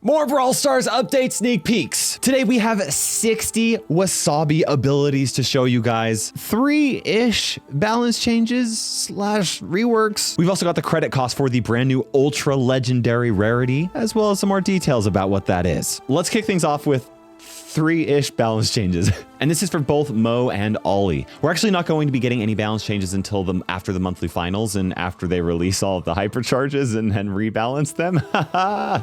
More Brawl Stars update sneak peeks. Today we have 60 Wasabi abilities to show you guys. 3-ish balance changes / reworks. We've also got the credit cost for the brand new Ultra Legendary rarity, as well as some more details about what that is. Let's kick things off with 3-ish balance changes. And this is for both Mo and Ollie. We're actually not going to be getting any balance changes until after the monthly finals and after they release all of the hypercharges and then rebalance them.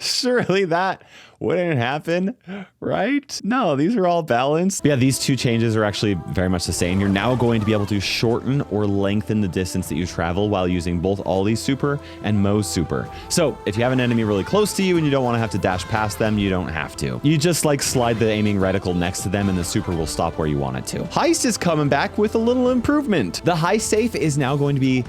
Surely that wouldn't happen, right? No, these are all balanced. But yeah, these two changes are actually very much the same. You're now going to be able to shorten or lengthen the distance that you travel while using both Ollie's super and Mo's super. So if you have an enemy really close to you and you don't want to have to dash past them, you don't have to. You just like slide the aiming reticle next to them and the super will stop where you want it to. Heist is coming back with a little improvement. The heist safe is now going to be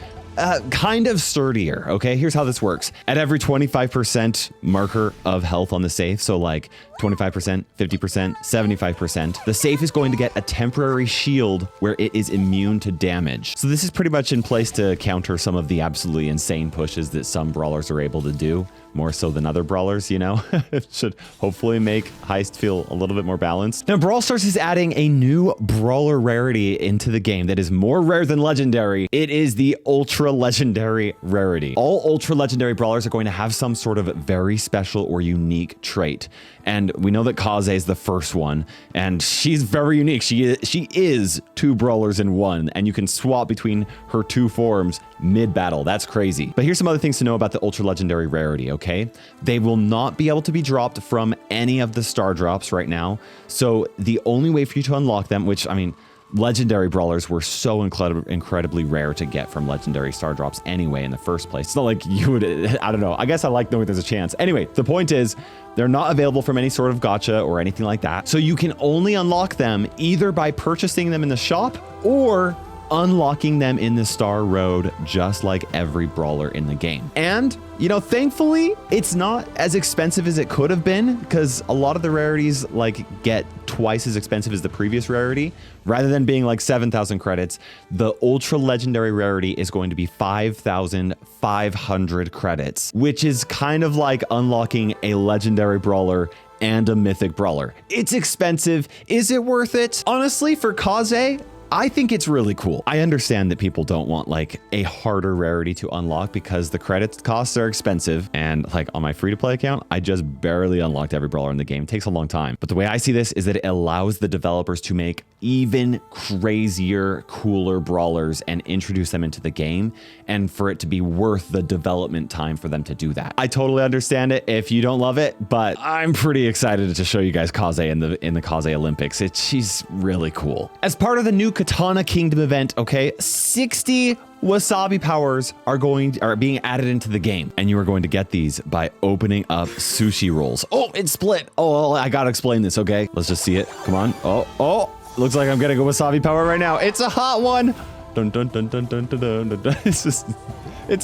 kind of sturdier. Okay, here's how this works. At every 25% marker of health on the safe, so like 25%, 50%, 75%, the safe is going to get a temporary shield where it is immune to damage. So this is pretty much in place to counter some of the absolutely insane pushes that some brawlers are able to do, more so than other brawlers, you know. It should hopefully make Heist feel a little bit more balanced. Now, Brawl Stars is adding a new brawler rarity into the game that is more rare than legendary. It is the Ultra Legendary rarity. All Ultra Legendary brawlers are going to have some sort of very special or unique trait. And we know that Kaze is the first one, and she's very unique. She is two brawlers in one, and you can swap between her two forms mid-battle. That's crazy. But here's some other things to know about the Ultra Legendary rarity, okay? They will not be able to be dropped from any of the star drops right now. So the only way for you to unlock them, which, I mean, legendary brawlers were so incredibly rare to get from legendary star drops anyway in the first place. It's not like you would, I don't know. I guess I like knowing there's a chance. Anyway, the point is they're not available from any sort of gacha or anything like that. So you can only unlock them either by purchasing them in the shop or unlocking them in the Star Road, just like every brawler in the game. And, you know, thankfully, it's not as expensive as it could have been, because a lot of the rarities like get twice as expensive as the previous rarity. Rather than being like 7,000 credits, the Ultra Legendary rarity is going to be 5,500 credits, which is kind of like unlocking a legendary brawler and a mythic brawler. It's expensive. Is it worth it? Honestly, for Kaze, I think it's really cool. I understand that people don't want like a harder rarity to unlock because the credit costs are expensive. And like on my free-to-play account, I just barely unlocked every brawler in the game. It takes a long time. But the way I see this is that it allows the developers to make even crazier, cooler brawlers and introduce them into the game, and for it to be worth the development time for them to do that. I totally understand it if you don't love it, but I'm pretty excited to show you guys Kaze in the Kaze Olympics. She's really cool. As part of the new Katana Kingdom event, okay, 60 Wasabi Powers are being added into the game, and you are going to get these by opening up sushi rolls. Oh, it's split. Oh, I gotta explain this, okay? Let's just see it. Come on. Oh, looks like I'm getting a Wasabi Power right now. It's a hot one. Dun, dun, dun, dun, dun, dun, dun, dun, dun. It's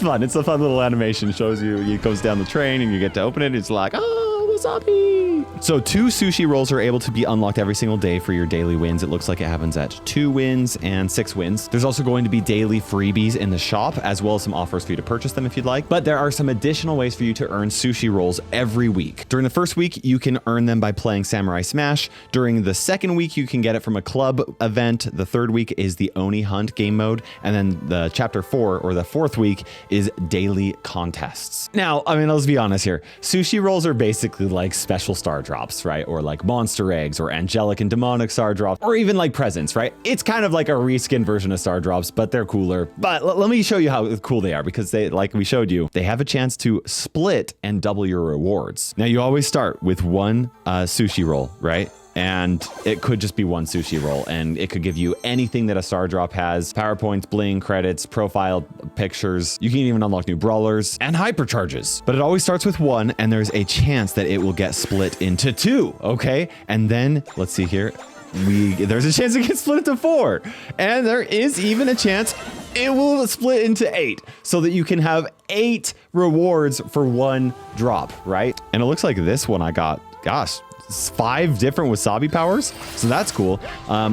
fun. It's a fun little animation. It shows you, it goes down the train and you get to open it. It's like, oh, Wasabi. So 2 sushi rolls are able to be unlocked every single day for your daily wins. It looks like it happens at 2 wins and 6 wins. There's also going to be daily freebies in the shop, as well as some offers for you to purchase them if you'd like. But there are some additional ways for you to earn sushi rolls every week. During the first week, you can earn them by playing Samurai Smash. During the second week, you can get it from a club event. The third week is the Oni Hunt game mode. And then the chapter 4, or the fourth week, is daily contests. Now, I mean, let's be honest here. Sushi rolls are basically like special star drops, right? Or like monster eggs or angelic and demonic star drops, or even like presents, right? It's kind of like a reskin version of star drops, but they're cooler. But let me show you how cool they are, because they, like we showed you, they have a chance to split and double your rewards. Now, you always start with one sushi roll, right? And it could just be one sushi roll, and it could give you anything that a star drop has: PowerPoints, bling, credits, profile pictures. You can even unlock new brawlers and hypercharges. But it always starts with one, and there's a chance that it will get split into 2, okay? And then, let's see here, there's a chance it gets split into 4. And there is even a chance it will split into 8, so that you can have 8 rewards for 1 drop, right? And it looks like this one I got, gosh, 5 different Wasabi Powers, so that's cool.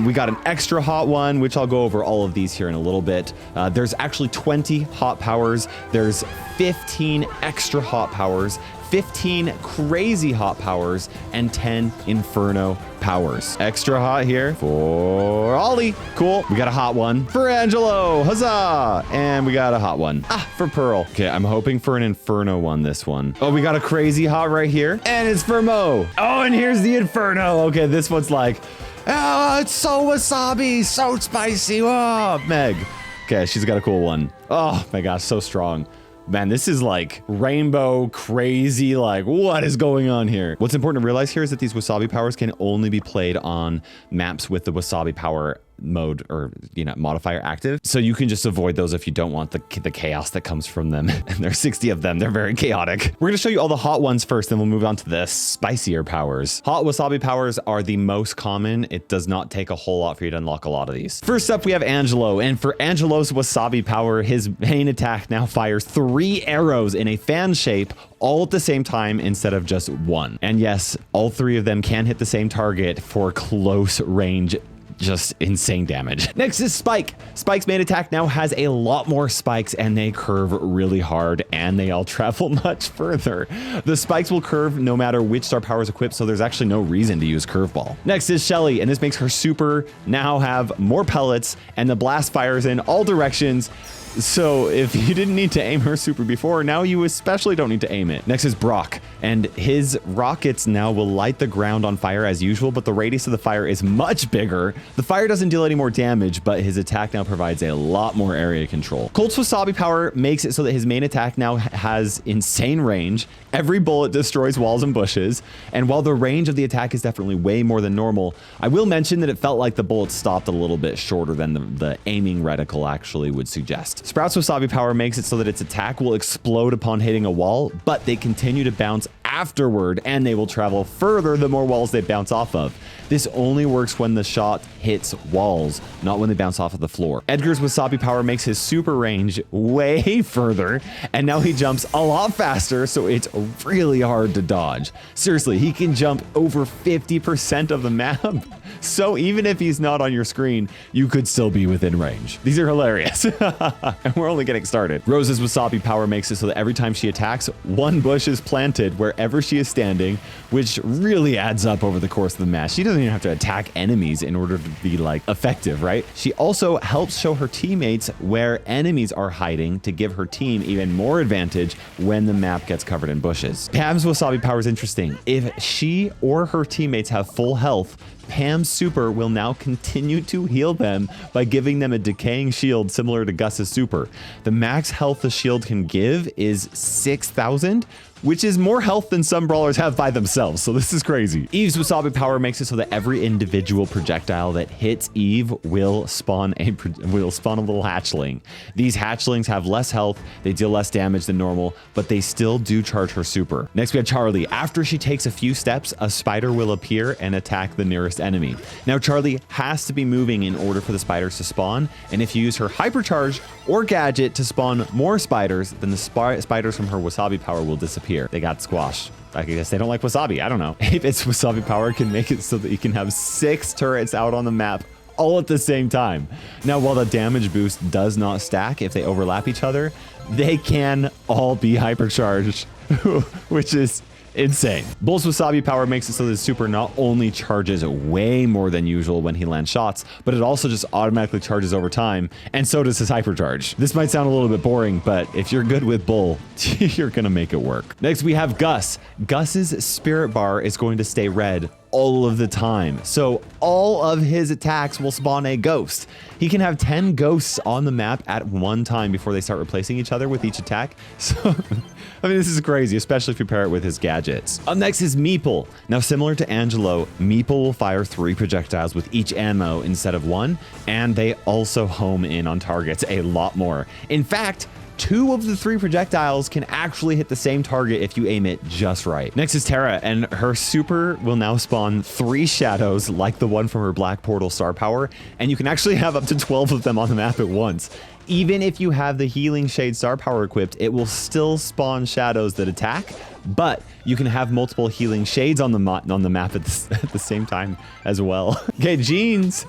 We got an extra hot one, which I'll go over all of these here in a little bit. There's actually 20 hot powers. There's 15 extra hot powers, 15 crazy hot powers, and 10 Inferno Powers. Extra hot here for Ollie. Cool. We got a hot one for Angelo. Huzzah. And we got a hot one for Pearl. Okay, I'm hoping for an Inferno one this one. Oh, we got a crazy hot right here. And it's for Mo. Oh, and here's the Inferno. Okay, this one's like, oh, it's so wasabi, so spicy. Oh, Meg. Okay, she's got a cool one. Oh my gosh, so strong. Man, this is like rainbow crazy, like what is going on here? What's important to realize here is that these Wasabi Powers can only be played on maps with the Wasabi Power mode or, you know, modifier active. So you can just avoid those if you don't want the chaos that comes from them. And there's 60 of them. They're very chaotic. We're gonna show you all the hot ones first, then we'll move on to the spicier powers. Hot Wasabi Powers are the most common. It does not take a whole lot for you to unlock a lot of these. First up, we have Angelo. And for Angelo's Wasabi Power, his main attack now fires 3 arrows in a fan shape all at the same time instead of just one. And yes, all 3 of them can hit the same target for close range, just insane damage. Next is Spike. Spike's main attack now has a lot more spikes and they curve really hard and they all travel much further. The spikes will curve no matter which star power is equipped, so there's actually no reason to use curveball. Next is Shelly, and this makes her super now have more pellets and the blast fires in all directions. So if you didn't need to aim her super before, now you especially don't need to aim it. Next is Brock, and his rockets now will light the ground on fire as usual, but the radius of the fire is much bigger. The fire doesn't deal any more damage, but his attack now provides a lot more area control. Colt's Wasabi Power makes it so that his main attack now has insane range. Every bullet destroys walls and bushes, and while the range of the attack is definitely way more than normal, I will mention that it felt like the bullets stopped a little bit shorter than the aiming reticle actually would suggest. Sprout's Wasabi Power makes it so that its attack will explode upon hitting a wall, but they continue to bounce afterward and they will travel further the more walls they bounce off of. This only works when the shot hits walls, not when they bounce off of the floor. Edgar's Wasabi Power makes his super range way further, and now he jumps a lot faster, so it's really hard to dodge. Seriously, he can jump over 50% of the map. So even if he's not on your screen, you could still be within range. These are hilarious. And we're only getting started. Rose's Wasabi Power makes it so that every time she attacks, one bush is planted wherever she is standing, which really adds up over the course of the match. She doesn't even have to attack enemies in order to be like effective, right? She also helps show her teammates where enemies are hiding to give her team even more advantage when the map gets covered in bushes. Pam's Wasabi Power is interesting. If she or her teammates have full health, Pam's super will now continue to heal them by giving them a decaying shield similar to Gus's super. The max health the shield can give is 6,000, which is more health than some brawlers have by themselves, so this is crazy. Eve's Wasabi Power makes it so that every individual projectile that hits Eve will spawn a little hatchling. These hatchlings have less health, they deal less damage than normal, but they still do charge her super. Next we have Charlie. After she takes a few steps, a spider will appear and attack the nearest enemy. Now Charlie has to be moving in order for the spiders to spawn, and if you use her hypercharge or gadget to spawn more spiders, then the spiders from her Wasabi Power will disappear. They got squashed. I guess they don't like wasabi. I don't know. If its Wasabi Power can make it so that you can have 6 turrets out on the map all at the same time. Now, while the damage boost does not stack if they overlap each other, they can all be hypercharged, which is insane. Bull's Wasabi Power makes it so that his super not only charges way more than usual when he lands shots, but it also just automatically charges over time, and so does his hypercharge. This might sound a little bit boring, but if you're good with Bull, you're gonna make it work. Next we have Gus. Gus's spirit bar is going to stay red all of the time, so all of his attacks will spawn a ghost. He can have 10 ghosts on the map at one time before they start replacing each other with each attack. So I mean, this is crazy, especially if you pair it with his gadgets. Up next is Meeple. Now, similar to Angelo, Meeple will fire 3 projectiles with each ammo instead of 1, and they also home in on targets a lot more. In fact, 2 of the 3 projectiles can actually hit the same target if you aim it just right. Next is Tara, and her super will now spawn 3 shadows like the one from her Black Portal star power, and you can actually have up to 12 of them on the map at once. Even if you have the Healing Shade star power equipped, it will still spawn shadows that attack, but you can have multiple healing shades on the map at the same time as well. Okay, Jean's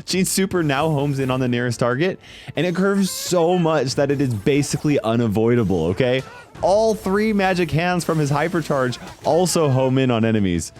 super now homes in on the nearest target, and it curves so much that it is basically unavoidable, okay? All 3 magic hands from his hypercharge also home in on enemies.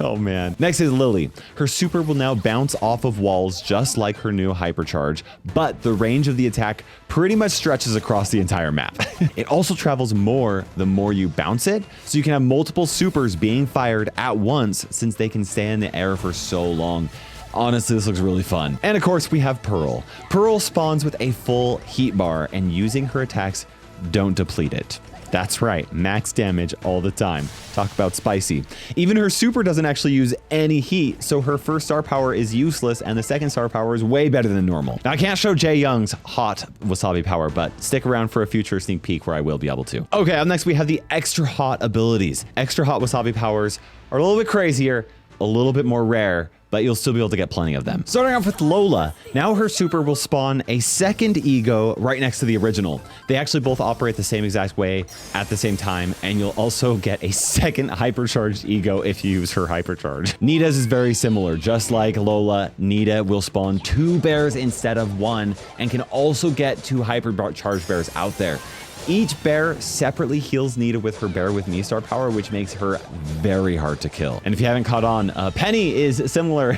Oh man. Next is Lily. Her super will now bounce off of walls just like her new hypercharge, but the range of the attack pretty much stretches across the entire map. It also travels more the more you bounce it, so you can have multiple supers being fired at once since they can stay in the air for so long. Honestly, this looks really fun. And of course, we have Pearl. Pearl spawns with a full heat bar, and using her attacks don't deplete it. That's right, max damage all the time. Talk about spicy. Even her super doesn't actually use any heat, so her first star power is useless and the second star power is way better than normal. Now, I can't show Jae Young's hot Wasabi power, but stick around for a future sneak peek where I will be able to. Okay, up next we have the extra hot abilities. Extra hot Wasabi powers are a little bit crazier, a little bit more rare, but you'll still be able to get plenty of them. Starting off with Lola. Now her super will spawn a second ego right next to the original. They actually both operate the same exact way at the same time, and you'll also get a second hypercharged ego if you use her hypercharge. Nita's is very similar. Just like Lola, Nita will spawn 2 bears instead of 1, and can also get 2 hypercharged bears out there. Each bear separately heals Nita with her Bear With Me star power, which makes her very hard to kill. And if you haven't caught on, Penny is similar.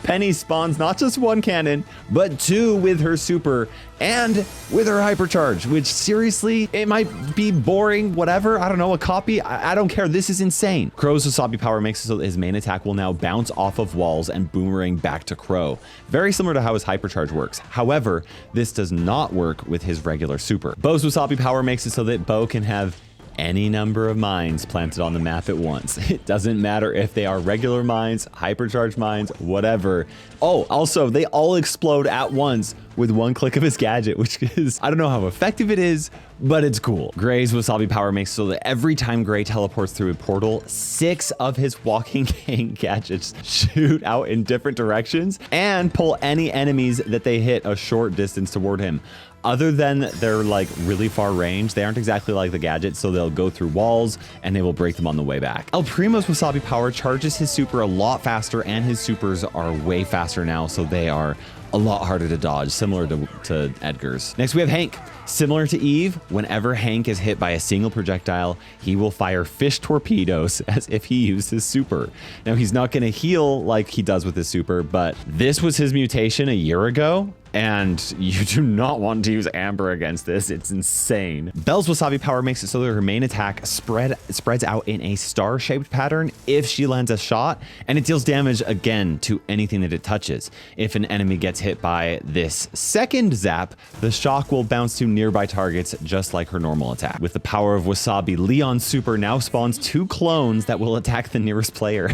Penny spawns not just 1 cannon, but 2 with her super and with her hypercharge, which seriously, it might be boring, whatever. I don't know, a copy. I don't care. This is insane. Crow's Wasabi power makes it so that his main attack will now bounce off of walls and boomerang back to Crow. Very similar to how his hypercharge works. However, this does not work with his regular super. Bo's Wasabi power makes it so that Bo can have any number of mines planted on the map at once. It doesn't matter if they are regular mines, hypercharged mines, whatever. Oh, also, they all explode at once with 1 click of his gadget, which is, I don't know how effective it is, but it's cool. Gray's Wasabi power makes so that every time Gray teleports through a portal, 6 of his walking gang gadgets shoot out in different directions and pull any enemies that they hit a short distance toward him. Other than their like really far range, they aren't exactly like the gadget, so they'll go through walls and they will break them on the way back. El Primo's Wasabi power charges his super a lot faster, and his supers are way faster now, so they are a lot harder to dodge, similar to Edgar's. Next, we have Hank. Similar to Eve, whenever Hank is hit by a single projectile, he will fire fish torpedoes as if he used his super. Now, he's not going to heal like he does with his super, but this was his mutation a year ago, and you do not want to use Amber against this. It's insane. Belle's Wasabi power makes it so that her main attack spreads out in a star-shaped pattern if she lands a shot, and it deals damage again to anything that it touches. If an enemy gets hit by this second zap, the shock will bounce to nearby targets just like her normal attack. With the power of Wasabi, Leon's super now spawns 2 clones that will attack the nearest player.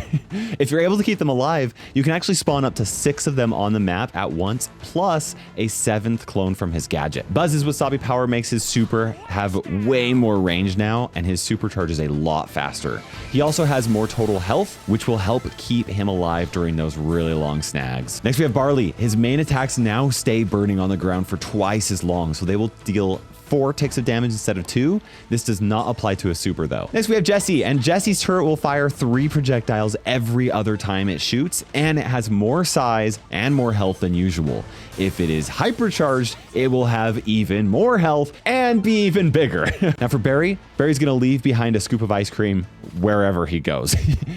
If you're able to keep them alive, you can actually spawn up to 6 of them on the map at once, plus a 7th clone from his gadget. Buzz's Wasabi power makes his super have way more range now, and his supercharge is a lot faster. He also has more total health, which will help keep him alive during those really long snags. Next, we have Barley. His main attacks now stay burning on the ground for twice as long, so they will deal 4 ticks of damage instead of 2. This does not apply to a super though. Next we have Jessie, and Jessie's turret will fire 3 projectiles every other time it shoots, and it has more size and more health than usual. If it is hypercharged, it will have even more health and be even bigger. Now for Barry's gonna leave behind a scoop of ice cream wherever he goes.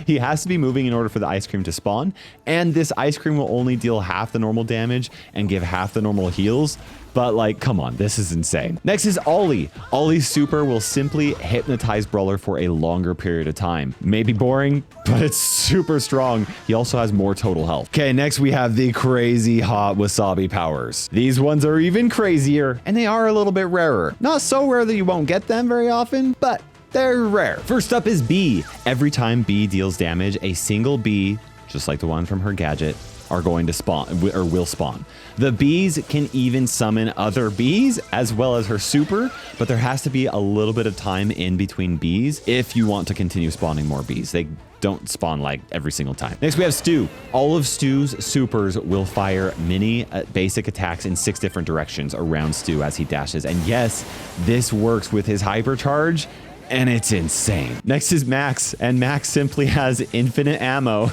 He has to be moving in order for the ice cream to spawn, and this ice cream will only deal half the normal damage and give half the normal heals. But like, come on, this is insane. Next is Ollie. Ollie's super will simply hypnotize Brawler for a longer period of time. Maybe boring, but it's super strong. He also has more total health. Okay, next we have the crazy hot Wasabi powers. These ones are even crazier, and they are a little bit rarer. Not so rare that you won't get them very often, but they're rare. First up is Bee. Every time Bee deals damage, a single bee, just like the one from her gadget, are going to spawn or will spawn. The bees can even summon other bees as well as her super, but there has to be a little bit of time in between bees if you want to continue spawning more bees. They don't spawn like every single time. Next we have Stu. All of Stu's supers will fire mini basic attacks in 6 different directions around Stu as he dashes. And yes, this works with his hypercharge and it's insane. Next is Max, and Max simply has infinite ammo.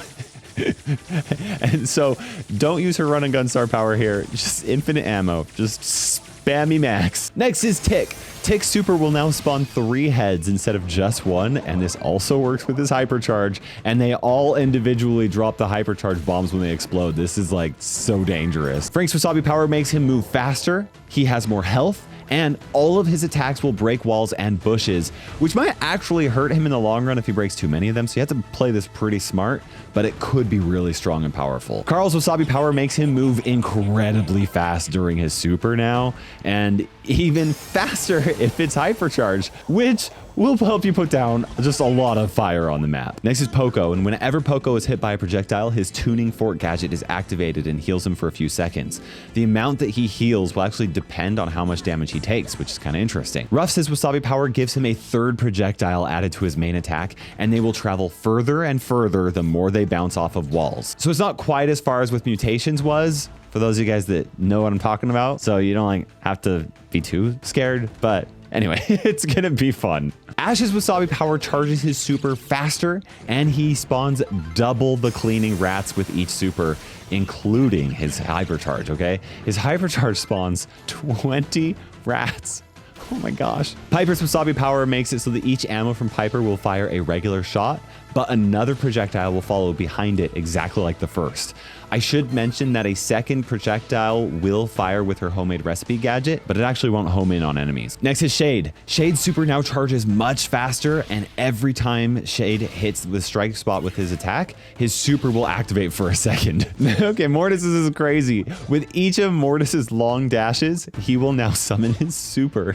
And so don't use her run and gun star power here. Just infinite ammo. Just spammy Max. Next is Tick. Tick's super will now spawn 3 heads instead of just 1, and this also works with his hypercharge, and they all individually drop the hypercharge bombs when they explode. This is like so dangerous. Frank's Wasabi power makes him move faster, he has more health, and all of his attacks will break walls and bushes, which might actually hurt him in the long run if he breaks too many of them, so you have to play this pretty smart, but it could be really strong and powerful. Carl's Wasabi power makes him move incredibly fast during his super now, and even faster if it's hypercharged, which will help you put down just a lot of fire on the map. Next is Poco, and whenever Poco is hit by a projectile, his tuning fork gadget is activated and heals him for a few seconds. The amount that he heals will actually depend on how much damage he takes, which is kind of interesting. Ruff's Wasabi power gives him a 3rd projectile added to his main attack, and they will travel further and further the more they bounce off of walls. So it's not quite as far as with Mutations was, for those of you guys that know what I'm talking about, so you don't like have to be too scared, but anyway, it's gonna be fun. Ash's Wasabi power charges his super faster, and he spawns double the cleaning rats with each super, including his hypercharge, okay? His hypercharge spawns 20 rats. Oh my gosh. Piper's Wasabi power makes it so that each ammo from Piper will fire a regular shot, but another projectile will follow behind it exactly like the first. I should mention that a second projectile will fire with her homemade recipe gadget, but it actually won't home in on enemies. Next is Shade. Shade's super now charges much faster, and every time Shade hits the strike spot with his attack, his super will activate for a second. Okay, Mortis is crazy. With each of Mortis's long dashes, he will now summon his super.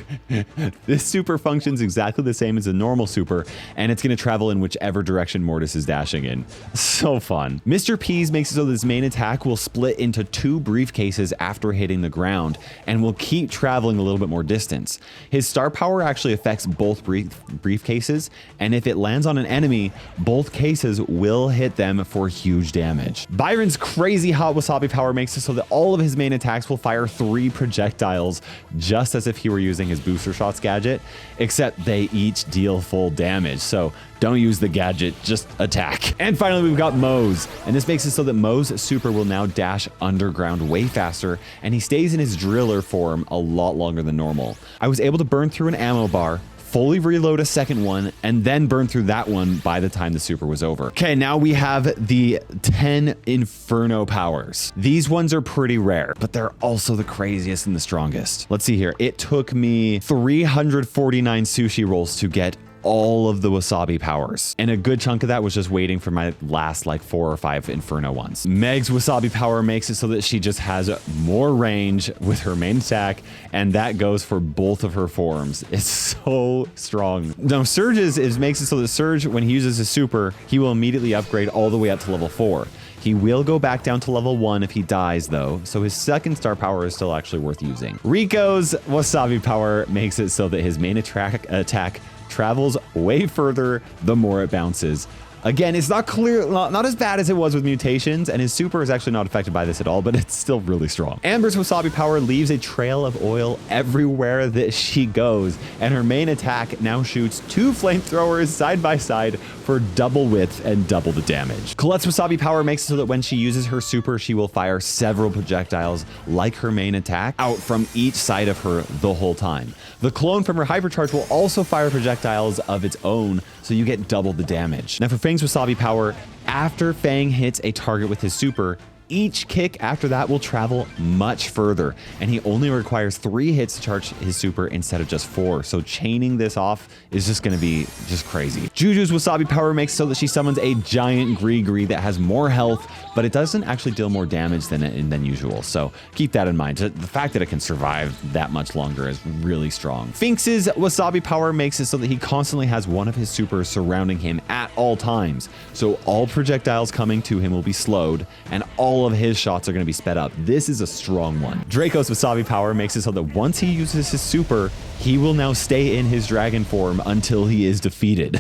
This super functions exactly the same as a normal super, and it's going to travel in whichever direction Mortis is dashing in. So fun. Mr. Peas makes it so that his main attack will split into 2 briefcases after hitting the ground and will keep traveling a little bit more distance. His star power actually affects both briefcases, and if it lands on an enemy, both cases will hit them for huge damage. Byron's crazy hot Wasabi power makes it so that all of his main attacks will fire 3 projectiles, just as if he were using his booster shots gadget, except they each deal full damage. So don't use the gadget, just attack. And finally, we've got Moe's, and this makes it so that Moe's super will now dash underground way faster, and he stays in his driller form a lot longer than normal. I was able to burn through an ammo bar, fully reload a second one, and then burn through that one by the time the super was over. Okay, now we have the 10 Inferno Powers. These ones are pretty rare, but they're also the craziest and the strongest. Let's see here. It took me 349 sushi rolls to get all of the Wasabi powers, and a good chunk of that was just waiting for my last like 4 or 5 Inferno ones. Meg's Wasabi power makes it so that she just has more range with her main attack, and that goes for both of her forms. It's so strong. Now Surge's makes it so that Surge, when he uses his super, he will immediately upgrade all the way up to level 4. He will go back down to level 1 if he dies though, so his second star power is still actually worth using. Rico's Wasabi power makes it so that his main attack travels way further the more it bounces. Again, it's not as bad as it was with Mutations, and his super is actually not affected by this at all, but it's still really strong. Amber's Wasabi power leaves a trail of oil everywhere that she goes, and her main attack now shoots 2 flamethrowers side by side for double width and double the damage. Colette's Wasabi power makes it so that when she uses her super, she will fire several projectiles like her main attack out from each side of her the whole time. The clone from her hypercharge will also fire projectiles of its own, so you get double the damage. Now for Fang's Wasabi power, after Fang hits a target with his super, each kick after that will travel much further, and he only requires 3 hits to charge his super instead of just 4. So chaining this off is just going to be just crazy. Juju's Wasabi power makes so that she summons a giant Gree that has more health, but it doesn't actually deal more damage than usual. So keep that in mind. The fact that it can survive that much longer is really strong. Finks's Wasabi power makes it so that he constantly has one of his supers surrounding him at all times. So all projectiles coming to him will be slowed, and all all of his shots are going to be sped up. This is a strong one. Draco's Wasabi Power makes it so that once he uses his super, he will now stay in his dragon form until he is defeated.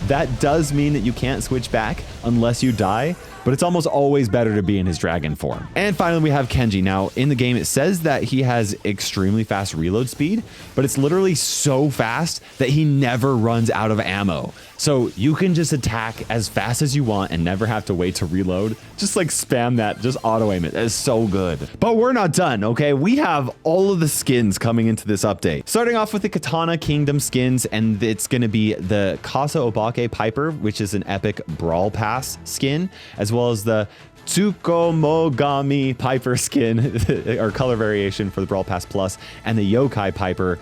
That does mean that you can't switch back unless you die, but it's almost always better to be in his dragon form. And finally, we have Kenji. Now, in the game, it says that he has extremely fast reload speed, but it's literally so fast that he never runs out of ammo. So you can just attack as fast as you want and never have to wait to reload. Just like spam that, just auto aim it. That is so good. But we're not done, okay? We have all of the skins coming into this update. Starting off with the Katana Kingdom skins, and it's going to be the Kasa Obake Piper, which is an epic Brawl Pass skin, as well as the Tsukomogami Piper skin, or color variation for the Brawl Pass Plus, and the Yokai Piper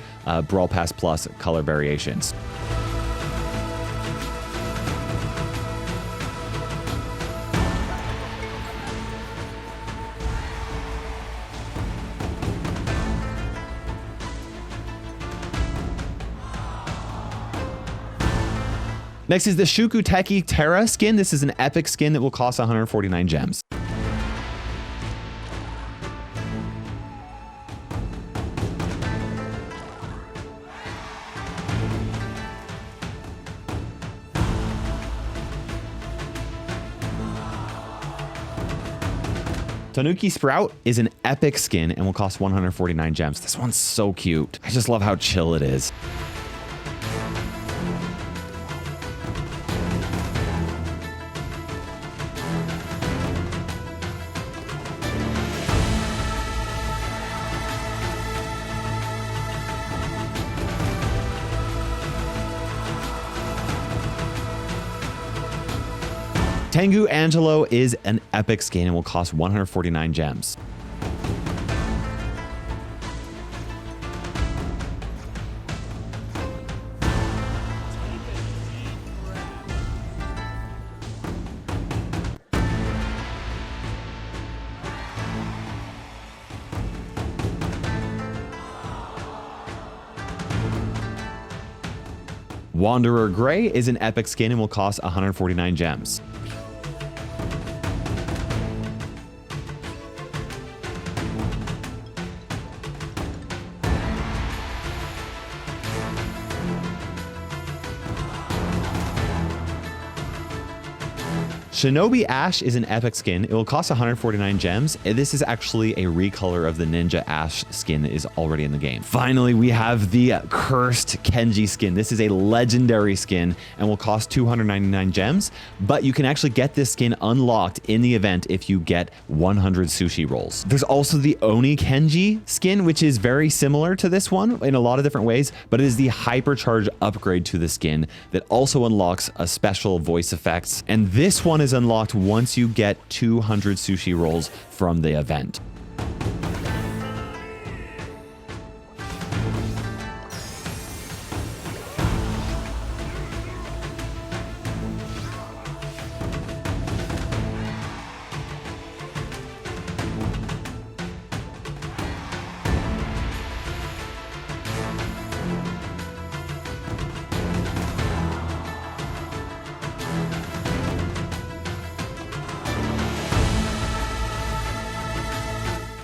Brawl Pass Plus color variations. Next is the Shukuteki Terra skin. This is an epic skin that will cost 149 gems. Tanuki Sprout is an epic skin and will cost 149 gems. This one's so cute. I just love how chill it is. Tengu Angelo is an epic skin and will cost 149 gems. Wanderer Gray is an epic skin and will cost 149 gems. Shinobi Ash is an epic skin. It will cost 149 gems. This is actually a recolor of the Ninja Ash skin that is already in the game. Finally, we have the Cursed Kenji skin. This is a legendary skin and will cost 299 gems, but you can actually get this skin unlocked in the event if you get 100 sushi rolls. There's also the Oni Kenji skin, which is very similar to this one in a lot of different ways, but it is the hypercharge upgrade to the skin that also unlocks a special voice effects. And this one is unlocked once you get 200 sushi rolls from the event.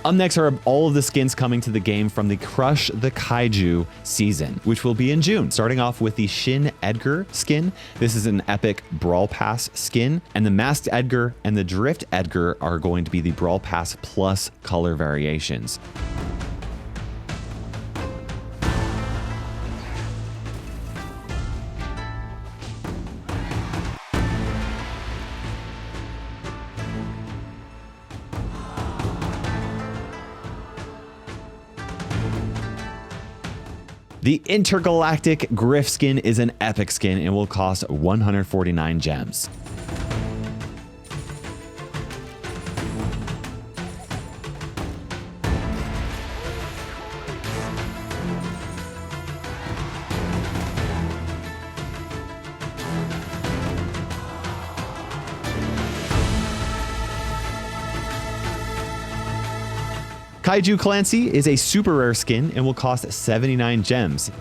Up next are all of the skins coming to the game from the Crush the Kaiju season, which will be in June. Starting off with the Shin Edgar skin. This is an epic Brawl Pass skin, and the Masked Edgar and the Drift Edgar are going to be the Brawl Pass Plus color variations. The Intergalactic Griff skin is an epic skin and will cost 149 gems. Kaiju Clancy is a super rare skin and will cost 79 gems.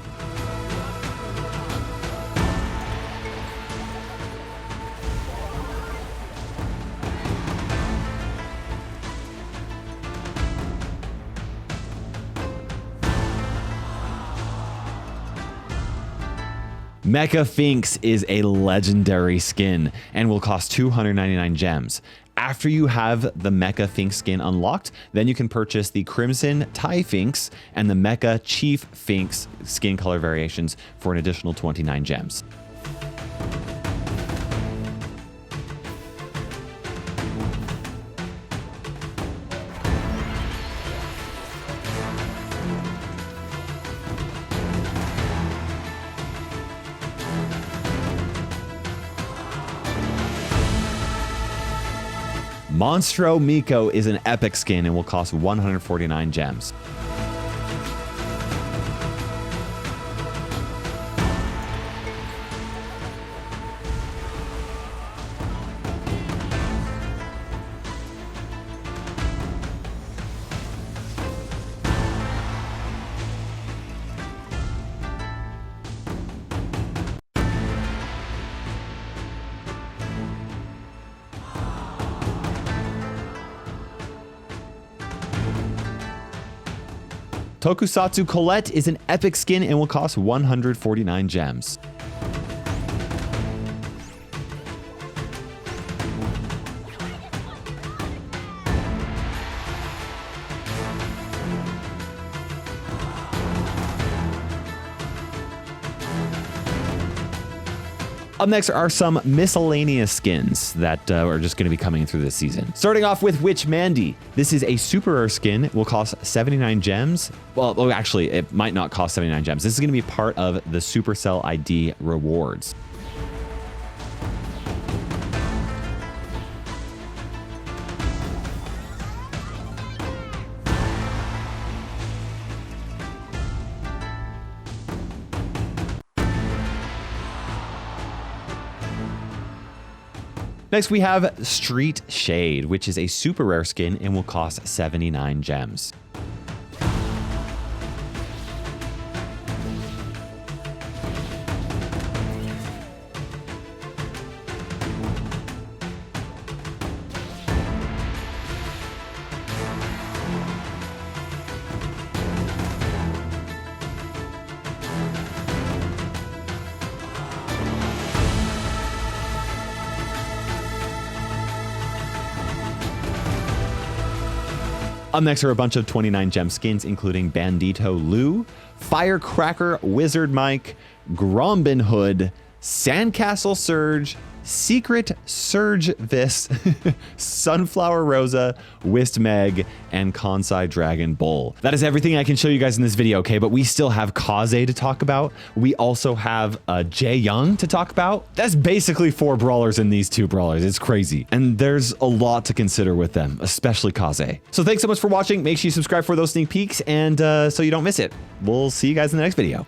Mecha Finks is a legendary skin and will cost 299 gems. After you have the Mecha Finks skin unlocked, then you can purchase the Crimson Tie Finks and the Mecha Chief Finks skin color variations for an additional 29 gems. Monstro Miko is an epic skin and will cost 149 gems. Tokusatsu Colette is an epic skin and will cost 149 gems. Up next are some miscellaneous skins that are just going to be coming through this season. Starting off with Witch Mandy. This is a super rare skin. It will cost 79 gems. Well, actually, it might not cost 79 gems. This is going to be part of the Supercell ID rewards. Next, we have Street Shade, which is a super rare skin and will cost 79 gems. Up next are a bunch of 29 gem skins, including Bandito Lou, Firecracker Wizard Mike, Grombin Hood, Sandcastle Surge, Secret Surge Vis, Sunflower Rosa, Whist Meg, and Kansai Dragon Bull. That is everything I can show you guys in this video, okay? But we still have Kaze to talk about. We also have Jae Young to talk about. That's basically 4 brawlers in these 2 brawlers. It's crazy. And there's a lot to consider with them, especially Kaze. So thanks so much for watching. Make sure you subscribe for those sneak peeks and so you don't miss it. We'll see you guys in the next video.